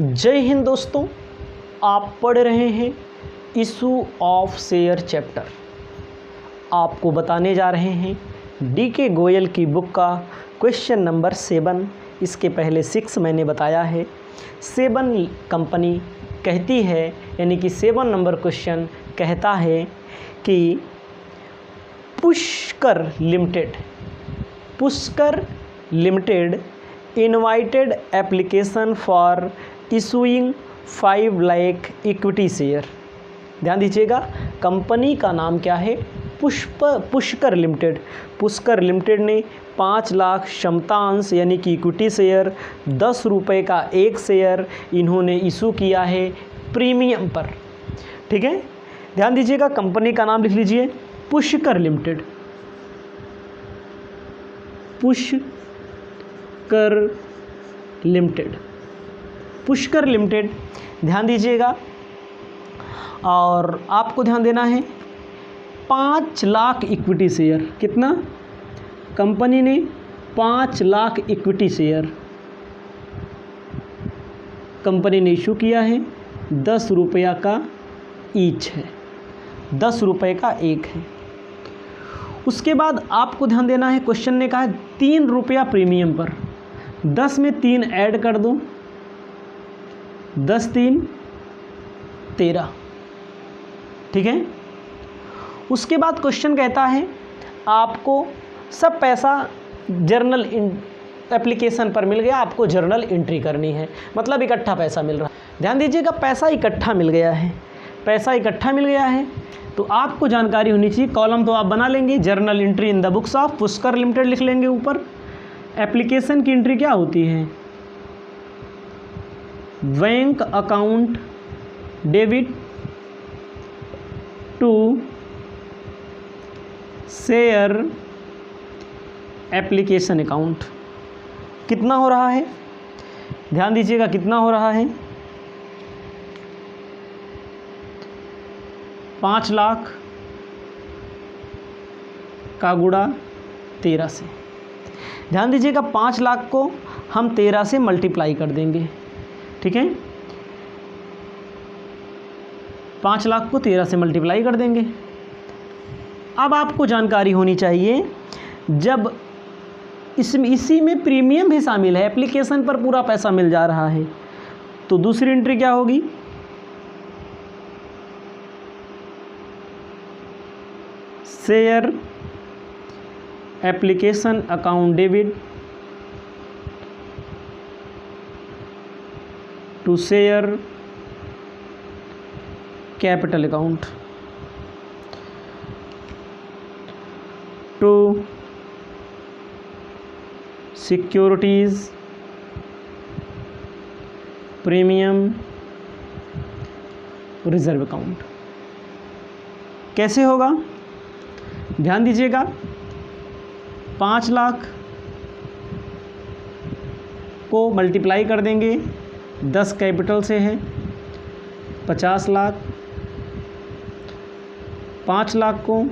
जय हिंद दोस्तों, आप पढ़ रहे हैं इशू ऑफ शेयर चैप्टर। आपको बताने जा रहे हैं डीके गोयल की बुक का क्वेश्चन नंबर 7। इसके पहले 6 मैंने बताया है। 7 कंपनी कहती है, यानी कि 7 नंबर क्वेश्चन कहता है कि Pushkar limited invited application for issuing 5 lakh equity share. ध्यान दीजिएगा, कंपनी का नाम क्या है? पुष्कर लिमिटेड। पुष्कर लिमिटेड ने 5 लाख क्षमतांश यानी कि इक्विटी शेयर 10 रुपये का एक शेयर इन्होंने इशू किया है प्रीमियम पर। ठीक है, ध्यान दीजिएगा, कंपनी का नाम लिख लीजिए पुष्कर लिमिटेड। पुष्कर लिमिटेड, ध्यान दीजिएगा। और आपको ध्यान देना है 5 लाख इक्विटी शेयर। कितना? कंपनी ने 5 लाख इक्विटी शेयर कंपनी ने इशू किया है। 10 रुपया का ईच है, 10 रुपये का एक है। उसके बाद आपको ध्यान देना है, क्वेश्चन ने कहा है 3 रुपया प्रीमियम पर। 10 में 3 ऐड कर दो, 10 3 13। ठीक है, उसके बाद क्वेश्चन कहता है आपको सब पैसा जर्नल एप्लीकेशन पर मिल गया, आपको जर्नल एंट्री करनी है, मतलब इकट्ठा पैसा मिल रहा है। ध्यान दीजिएगा, पैसा इकट्ठा मिल गया है, पैसा इकट्ठा मिल गया है तो आपको जानकारी होनी चाहिए। कॉलम तो आप बना लेंगे, journal entry in the books of Pushkar limited लिख लेंगे ऊपर। एप्लीकेशन की एंट्री क्या होती है? Bank account debit to share application account. कितना हो रहा है? ध्यान दीजिएगा, कितना हो रहा है? 5 लाख का गुणा 13 से। ध्यान दीजिएगा, 5 लाख को हम 13 से मल्टीप्लाई कर देंगे। ठीक है, 5 लाख को 13 से मल्टीप्लाई कर देंगे। अब आपको जानकारी होनी चाहिए, जब इसी में प्रीमियम भी शामिल है, एप्लीकेशन पर पूरा पैसा मिल जा रहा है, तो दूसरी एंट्री क्या होगी? Share application account debit to share capital account to securities premium reserve account. कैसे होगा? ध्यान दीजिएगा, 5 लाख को मल्टीप्लाई कर देंगे, 10 कैपिटल से है 50 लाख। 5 लाख को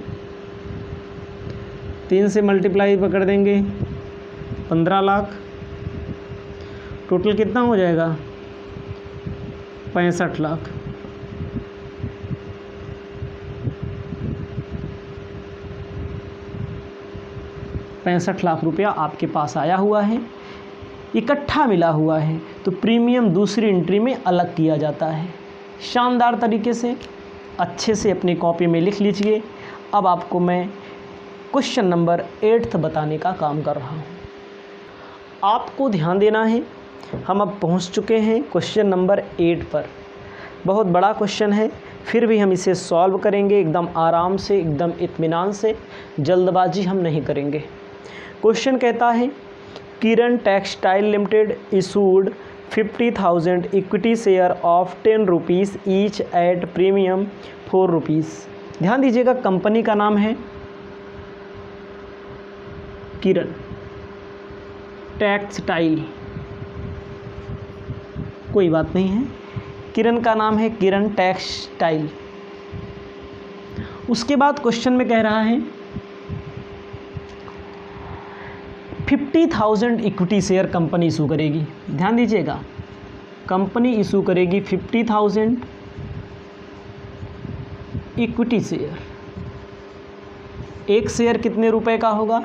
3 से मल्टीप्लाई कर देंगे 15 लाख। टोटल कितना हो जाएगा? 65 लाख। ₹65 लाख आपके पास आया हुआ है, इकट्ठा मिला हुआ है, तो प्रीमियम दूसरी एंट्री में अलग किया जाता है। शानदार तरीके से अच्छे से अपनी कॉपी में लिख लीजिए। अब आपको मैं क्वेश्चन नंबर 8 बताने का काम कर रहा हूँ। आपको ध्यान देना है, हम अब पहुँच चुके हैं क्वेश्चन नंबर 8 पर। बहुत बड़ा क्वेश्चन है, फिर भी हम इसे सॉल्व करेंगे एकदम आराम से, एकदम इत्मीनान से, जल्दबाजी हम नहीं करेंगे। क्वेश्चन कहता है Kiran textile limited issued 50,000 equity share of 10 rupees each at premium 4 rupees. ध्यान दीजिएगा, कंपनी का नाम है किरण टेक्सटाइल, कोई बात नहीं है, किरण का नाम है किरण टेक्सटाइल। उसके बाद क्वेश्चन में कह रहा है 50,000 इक्विटी शेयर कंपनी इशू करेगी। ध्यान दीजिएगा, कंपनी इशू करेगी 50,000 इक्विटी शेयर। एक शेयर कितने रुपए का होगा?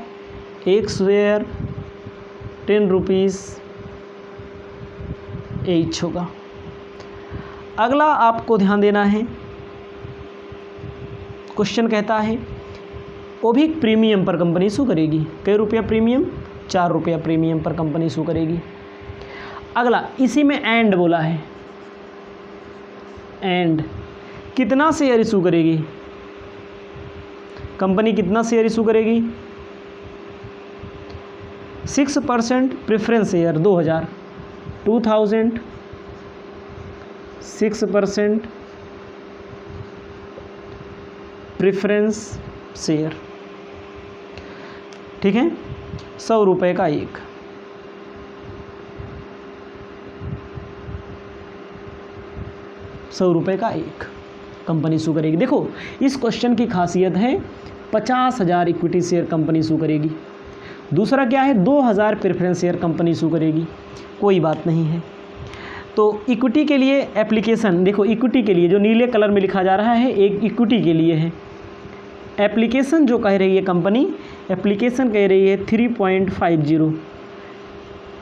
एक शेयर 10 रुपीज़ एच होगा। अगला आपको ध्यान देना है, क्वेश्चन कहता है वो भी प्रीमियम पर कंपनी इशू करेगी। कई रुपया प्रीमियम? 4 रुपया प्रीमियम पर कंपनी इशू करेगी। अगला इसी में एंड बोला है, एंड कितना शेयर इशू करेगी कंपनी? कितना शेयर इशू करेगी? 6% प्रेफरेंस शेयर 2000, 6% प्रेफरेंस शेयर, ठीक है, 100 रुपये का एक। कंपनी इशू करेगी। देखो इस क्वेश्चन की खासियत है 50,000 इक्विटी शेयर कंपनी इशू करेगी। दूसरा क्या है? 2000 प्रेफरेंस शेयर कंपनी इशू करेगी। कोई बात नहीं है। तो इक्विटी के लिए एप्लीकेशन, देखो इक्विटी के लिए जो नीले कलर में लिखा जा रहा है एक इक्विटी के लिए है। एप्लीकेशन जो कह रही है कंपनी, एप्लीकेशन कह रही है 3.50।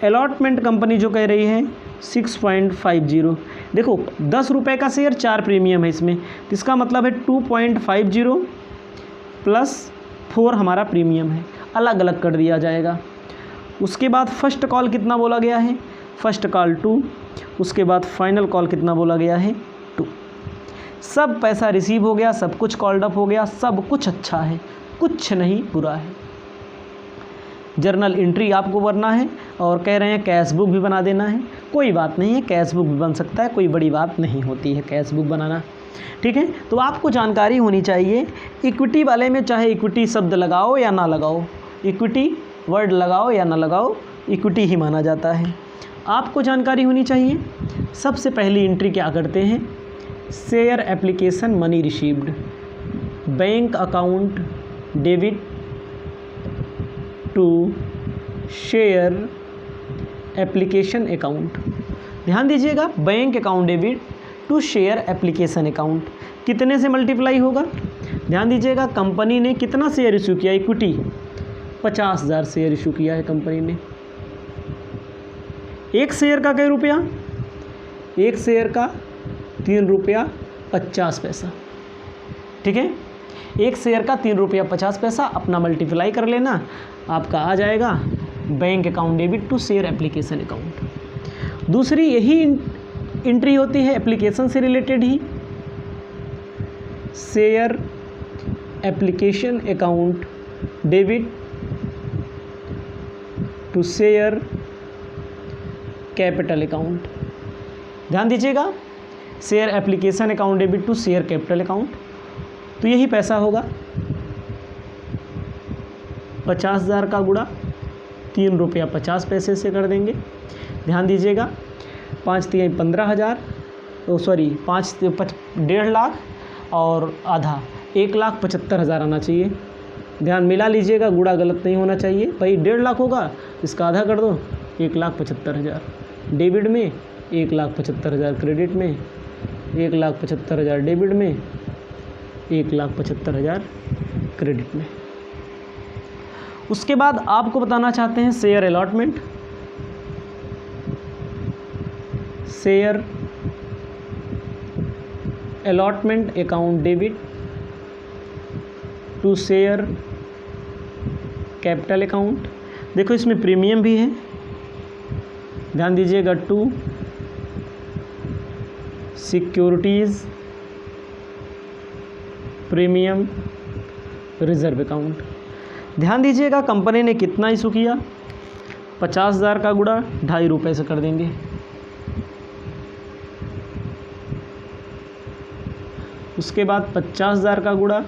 अलॉटमेंट कंपनी जो कह रही है 6.50। देखो 10 रुपये का शेयर, 4 प्रीमियम है इसमें, तो इसका मतलब है 2.50 प्लस 4 हमारा प्रीमियम है, अलग अलग कर दिया जाएगा। उसके बाद फर्स्ट कॉल कितना बोला गया है? First call 2। उसके बाद फाइनल कॉल कितना बोला गया है? 2। सब पैसा रिसीव हो गया, सब कुछ कॉल्ड अप हो गया, सब कुछ अच्छा है, कुछ नहीं बुरा है। जर्नल एंट्री आपको भरना है और कह रहे हैं कैश बुक भी बना देना है। कोई बात नहीं है, कैश बुक भी बन सकता है, कोई बड़ी बात नहीं होती है कैश बुक बनाना, ठीक है। तो आपको जानकारी होनी चाहिए इक्विटी वाले में, चाहे इक्विटी शब्द लगाओ या ना लगाओ, इक्विटी वर्ड लगाओ या ना लगाओ, इक्विटी ही माना जाता है। आपको जानकारी होनी चाहिए। सबसे पहली एंट्री क्या करते हैं? Share application money received, bank account debit to share application account. ध्यान दीजिएगा, bank account debit to share application account कितने से मल्टीप्लाई होगा? ध्यान दीजिएगा, कंपनी ने कितना शेयर इशू किया? इक्विटी 50,000 शेयर इशू किया है कंपनी ने। एक शेयर का कई रुपया? एक शेयर का 3 रुपया 50 पैसा, ठीक है। एक शेयर का 3 रुपया 50 पैसा, अपना मल्टीप्लाई कर लेना, आपका आ जाएगा bank account debit to share application account. दूसरी यही एंट्री होती है एप्लीकेशन से रिलेटेड ही, share application account debit to share capital account. ध्यान दीजिएगा, share application account debit to share capital account, तो यही पैसा होगा 50,000 का गुणा 3 रुपया 50 पैसे से कर देंगे। ध्यान दीजिएगा, 5 3 15,000, 1.5 लाख और आधा 1,75,000 आना चाहिए। ध्यान मिला लीजिएगा, गुणा गलत नहीं होना चाहिए। भाई 1.5 लाख होगा, इसका आधा कर दो, 1,75,000 डेबिट में, 1,75,000 क्रेडिट में, 1,75,000 डेबिट में, 1,75,000 क्रेडिट में। उसके बाद आपको बताना चाहते हैं share allotment. Share allotment account debit to share capital account. देखो इसमें प्रीमियम भी है, ध्यान दीजिएगा, to securities premium reserve account. ध्यान दीजिएगा, कंपनी ने कितना इशू किया? 50,000 का गुणा 2.5 रुपये से कर देंगे। उसके बाद 50,000 का गुणा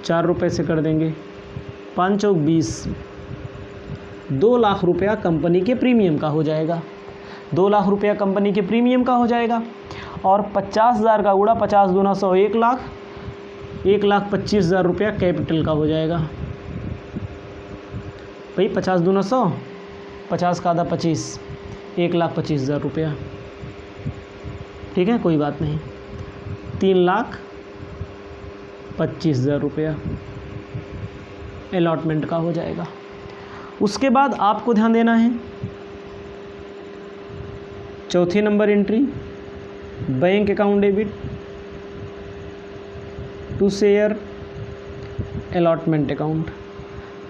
4 रुपये से कर देंगे, 5 चौक 20, 2 लाख रुपया कंपनी के प्रीमियम का हो जाएगा। 2 लाख रुपया कंपनी के प्रीमियम का हो जाएगा। और 50,000 का गुणा 50 दूना 100, 1 लाख, 1,25,000 रुपया कैपिटल का हो जाएगा। भाई 50 दूना 100, 50 का आधा 25, 1,25,000 रुपया, ठीक है, कोई बात नहीं, 3,25,000 रुपया अलॉटमेंट का हो जाएगा। उसके बाद आपको ध्यान देना है चौथी number entry, bank account debit to share allotment account,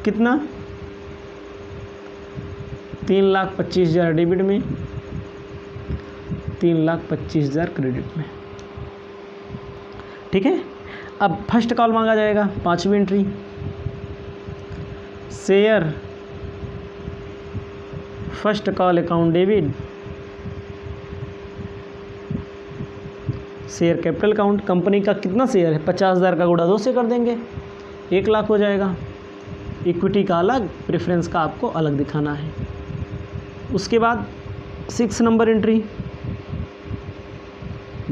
कितना 3,25,000 डेबिट में, 3,25,000 क्रेडिट में, ठीक है। अब फर्स्ट कॉल मांगा जाएगा, पांचवी entry, share first call account debit share capital account, company का कितना शेयर है, 50,000 का गुणा 2 से कर देंगे, 1,00,000 हो जाएगा। इक्विटी का अलग, प्रेफरेंस का आपको अलग दिखाना है। उसके बाद 6 नंबर entry,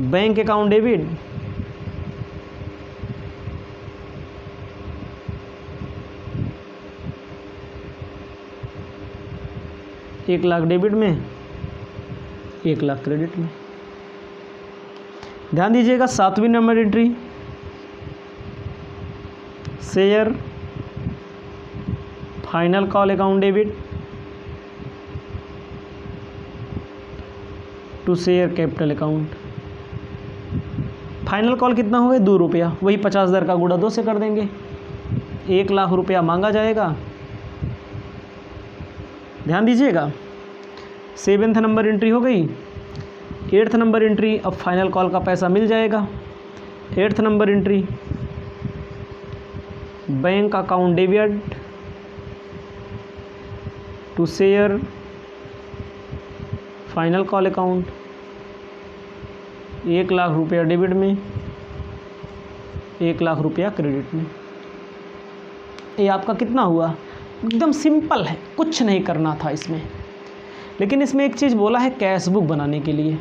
bank account debit $1,00,000 debit में, 1,00,000 क्रेडिट में। ध्यान दीजिएगा 7वीं नंबर एंट्री, share final call account debit to share capital account. Final call कितना हो गया, 2 रुपया, वही 50,000 का गुणा 2 से कर देंगे, 1,00,000 रुपया मांगा जाएगा। ध्यान दीजिएगा 7th नंबर एंट्री हो गई। 8th नंबर एंट्री, अब फाइनल कॉल का पैसा मिल जाएगा। 8th number entry, bank account debit to share final call account, 1,00,000 रुपया डेबिट में, 1,00,000 रुपया क्रेडिट में। ये आपका कितना हुआ, एकदम सिंपल है, कुछ नहीं करना था इसमें। लेकिन इसमें एक चीज़ बोला है कैश बुक बनाने के लिए,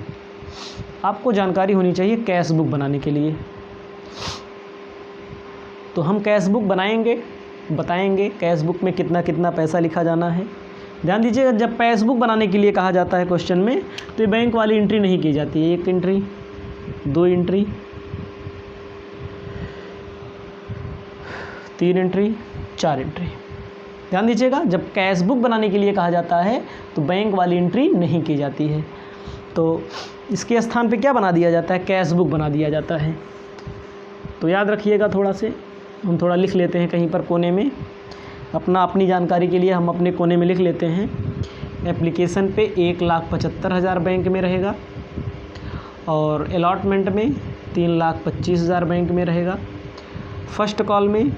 आपको जानकारी होनी चाहिए कैश बुक बनाने के लिए। तो हम कैश बुक बनाएंगे, बताएंगे कैश बुक में कितना कितना पैसा लिखा जाना है। ध्यान दीजिएगा जब कैश बुक बनाने के लिए कहा जाता है क्वेश्चन में, तो ये बैंक वाली एंट्री नहीं की जाती है। 1 एंट्री, 2 एंट्री, 3 एंट्री, 4 एंट्री। ध्यान दीजिएगा जब कैश बुक बनाने के लिए कहा जाता है तो बैंक वाली एंट्री नहीं की जाती है। तो इसके स्थान पे क्या बना दिया जाता है, कैश बुक बना दिया जाता है। तो याद रखिएगा, थोड़ा से हम थोड़ा लिख लेते हैं कहीं पर कोने में, अपनी जानकारी के लिए हम अपने कोने में लिख लेते हैं। एप्लीकेशन पे 1,75,000 बैंक में रहेगा और अलॉटमेंट में 3,25,000 बैंक में रहेगा। फर्स्ट कॉल में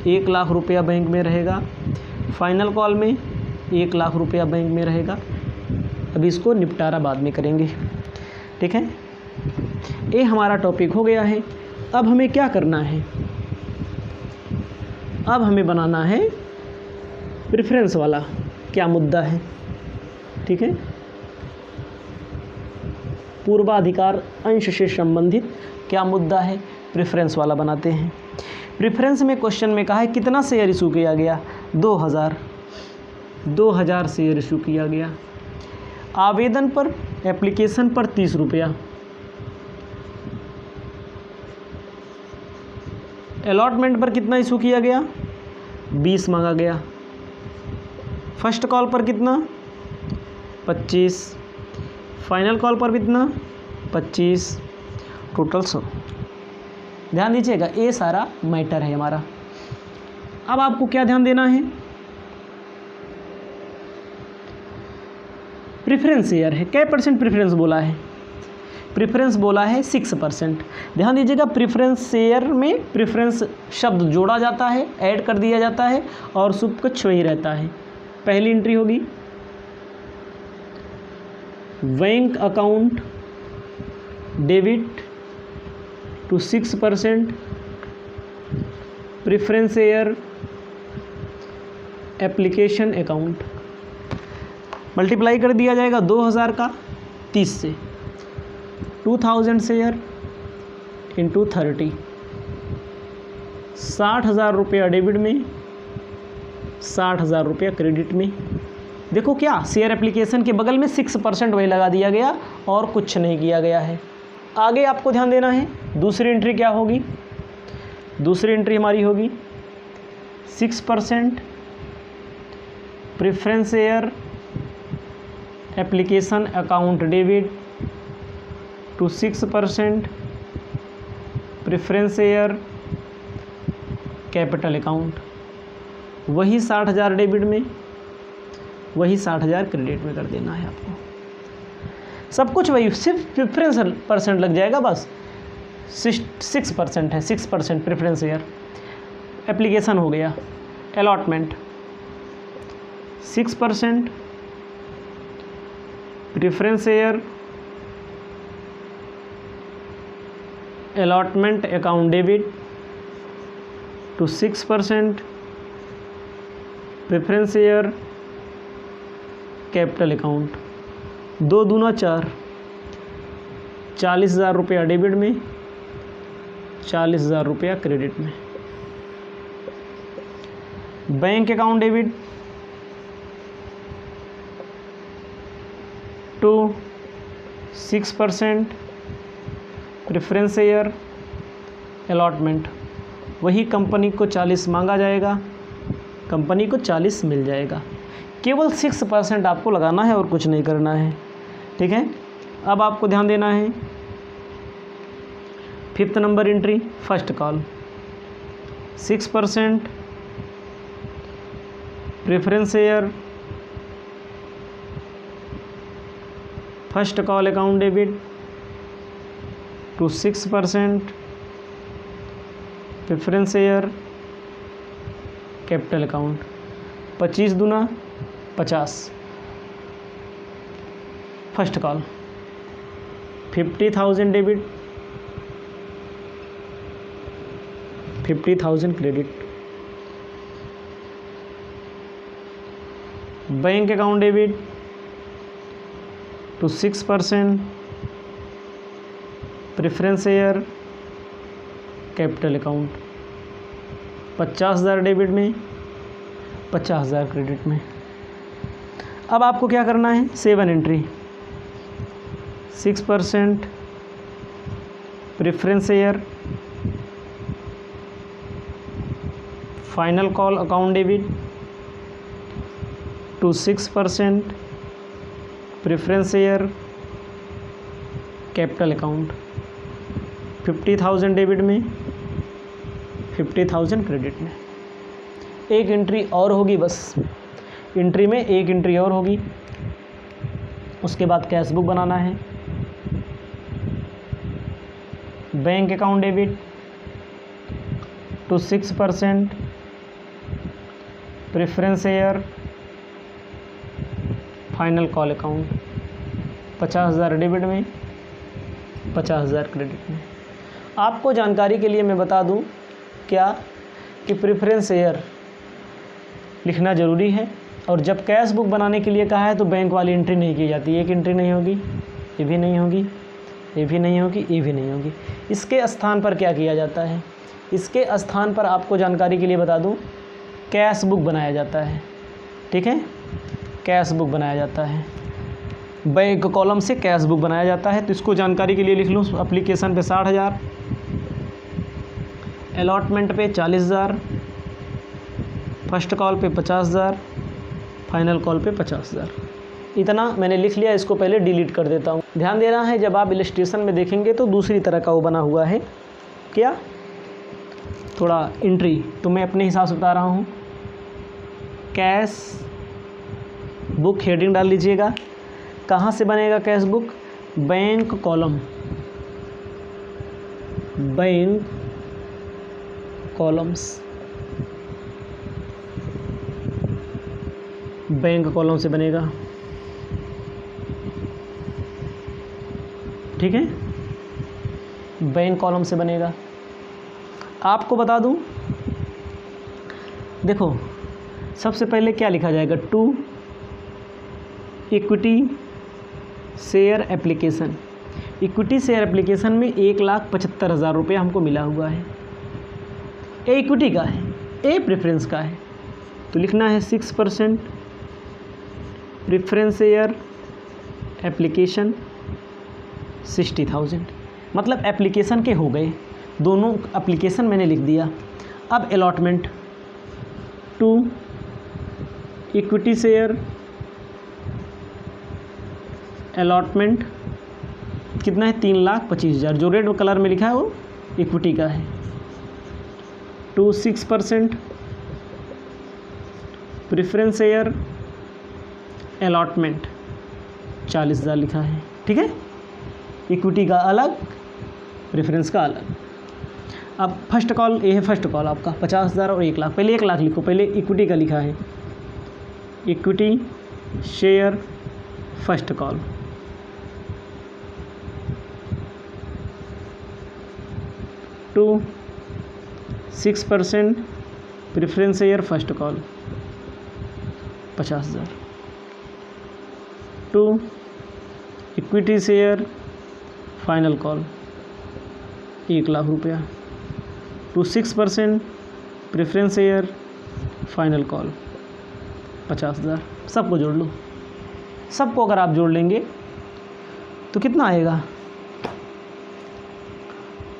1,00,000 रुपया बैंक में रहेगा। फाइनल कॉल में 1,00,000 रुपया बैंक में रहेगा। अभी इसको निपटारा बाद में करेंगे, ठीक है। ये हमारा टॉपिक हो गया है। अब हमें क्या करना है, अब हमें बनाना है प्रेफरेंस वाला क्या मुद्दा है, ठीक है। पूर्वाधिकार अंश से संबंधित क्या मुद्दा है, प्रेफरेंस वाला बनाते हैं। प्रेफरेंस में क्वेश्चन में कहा है कितना शेयर इशू किया गया, 2,000 शेयर इशू किया गया। आवेदन पर, एप्लीकेशन पर 30 रुपया। अलॉटमेंट पर कितना इशू किया गया, 20 मांगा गया। फर्स्ट कॉल पर कितना, 25। फाइनल कॉल पर कितना, 25, टोटल 100। ध्यान दीजिएगा ये सारा मैटर है हमारा। अब आपको क्या ध्यान देना है, प्रेफरेंस शेयर है, क्या परसेंट प्रेफरेंस बोला है, प्रेफरेंस बोला है 6%। ध्यान दीजिएगा प्रेफरेंस शेयर में प्रेफरेंस शब्द जोड़ा जाता है, ऐड कर दिया जाता है और सब कुछ वही रहता है। पहली एंट्री होगी bank account debit to 6% preference share application account. Multiply कर दिया जाएगा 2,000 का 30 से, 2,000 शेयर इंटू 30, 60,000 रुपया डेबिट में, 60,000 रुपया क्रेडिट में। देखो क्या शेयर एप्लीकेशन के बगल में 6% वही लगा दिया गया और कुछ नहीं किया गया है। आगे आपको ध्यान देना है, दूसरी एंट्री क्या होगी। दूसरी एंट्री हमारी होगी 6% preference share application account debit to 6% preference share capital account. वही 60,000 डेबिट में, वही 60,000 क्रेडिट में कर देना है आपको। सब कुछ वही, सिर्फ प्रेफरेंस % लग जाएगा बस। 6% है, 6% प्रेफरेंस शेयर एप्लीकेशन हो गया। Allotment 6% preference share allotment account debit to 6% preference share capital account. 2 दूना 4, 40,000 रुपया डेबिट में, 40,000 रुपया क्रेडिट में। Bank account debit to 6% preference share allotment. वही कंपनी को 40 मांगा जाएगा, कंपनी को 40 मिल जाएगा। केवल 6% आपको लगाना है और कुछ नहीं करना है, ठीक है। अब आपको ध्यान देना है 5th number entry first call 6% preference share first call account debit to 6% preference share capital account. 25 दूना 50 first call. 50,000 debit, 50,000 credit. Bank account debit to 6% preference share capital account. 50,000 debit में, 50,000 क्रेडिट में। अब आपको क्या करना है 7 entry 6% preference share final call account debit to 6% preference share capital account. 50,000 debit में, 50,000 credit में। एक एंट्री और होगी बस, एंट्री में एक एंट्री और होगी, उसके बाद कैश बुक बनाना है। Bank account debit to 6% preference share final call account. 50,000 debit में, 50,000 क्रेडिट में। आपको जानकारी के लिए मैं बता दूं क्या कि प्रेफरेंस शेयर लिखना ज़रूरी है, और जब कैश बुक बनाने के लिए कहा है तो बैंक वाली एंट्री नहीं की जाती। एक एंट्री नहीं होगी, ये भी नहीं होगी, ये भी नहीं होगी, ये भी नहीं होगी। इसके स्थान पर क्या किया जाता है, इसके स्थान पर आपको जानकारी के लिए बता दूं कैश बुक बनाया जाता है, ठीक है। कैश बुक बनाया जाता है, बैंक कॉलम से कैश बुक बनाया जाता है। तो इसको जानकारी के लिए लिख लूँ, एप्लीकेशन पे 60,000, अलॉटमेंट पे 40,000, फर्स्ट कॉल पे 50,000, फाइनल कॉल पे 50,000। इतना मैंने लिख लिया, इसको पहले डिलीट कर देता हूँ। ध्यान देना है, जब आप इलस्ट्रेशन में देखेंगे तो दूसरी तरह का वो बना हुआ है, क्या थोड़ा एंट्री, तो मैं अपने हिसाब से बता रहा हूँ। कैश बुक हेडिंग डाल लीजिएगा। कहाँ से बनेगा cash book, bank column, bank columns, bank column से बनेगा, ठीक है, बैंक कॉलम से बनेगा। आपको बता दूं, देखो सबसे पहले क्या लिखा जाएगा, to equity share application. Equity share application में 1,75,000 रुपये हमको मिला हुआ है। ए इक्विटी का है, ए प्रेफरेंस का है, तो लिखना है 6% प्रेफरेंस शेयर एप्लीकेशन 60,000, मतलब एप्लीकेशन के हो गए, दोनों एप्लीकेशन मैंने लिख दिया। अब allotment to equity share allotment कितना है 3,25,000, जो रेड कलर में लिखा है वो इक्विटी का है। टू 6% प्रेफरेंस शेयर अलॉटमेंट 40,000 लिखा है, ठीक है। इक्विटी का अलग, प्रेफरेंस का अलग। अब फर्स्ट कॉल, ये है फर्स्ट कॉल आपका 50,000 और 1 लाख। पहले 1 लाख लिखो, पहले इक्विटी का लिखा है, equity share first call, to 6% preference share first call 50,000, to equity share final call 1 lakh रुपया, to 6% preference share final call 50,000। सबको जोड़ लो, सबको अगर आप जोड़ लेंगे तो कितना आएगा,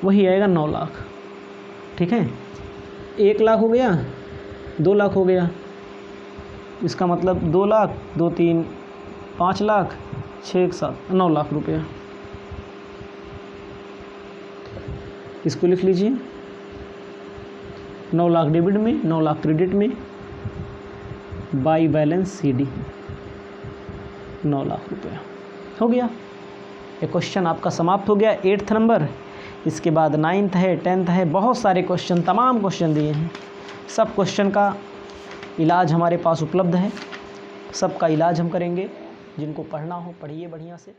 वही आएगा 9 लाख, ठीक है। 1 लाख हो गया, 2 लाख हो गया, इसका मतलब 2 लाख, 2 3 5 लाख, 6 7 9 लाख रुपया। इसको लिख लीजिए, 9 लाख डेबिट में, 9 लाख क्रेडिट में, बाई बैलेंस सीडी 9 लाख रुपया हो गया। ये क्वेश्चन आपका समाप्त हो गया 8th नंबर। इसके बाद 9th है, 10th है, बहुत सारे क्वेश्चन, तमाम क्वेश्चन दिए हैं। सब क्वेश्चन का इलाज हमारे पास उपलब्ध है, सबका इलाज हम करेंगे। जिनको पढ़ना हो पढ़िए बढ़िया से।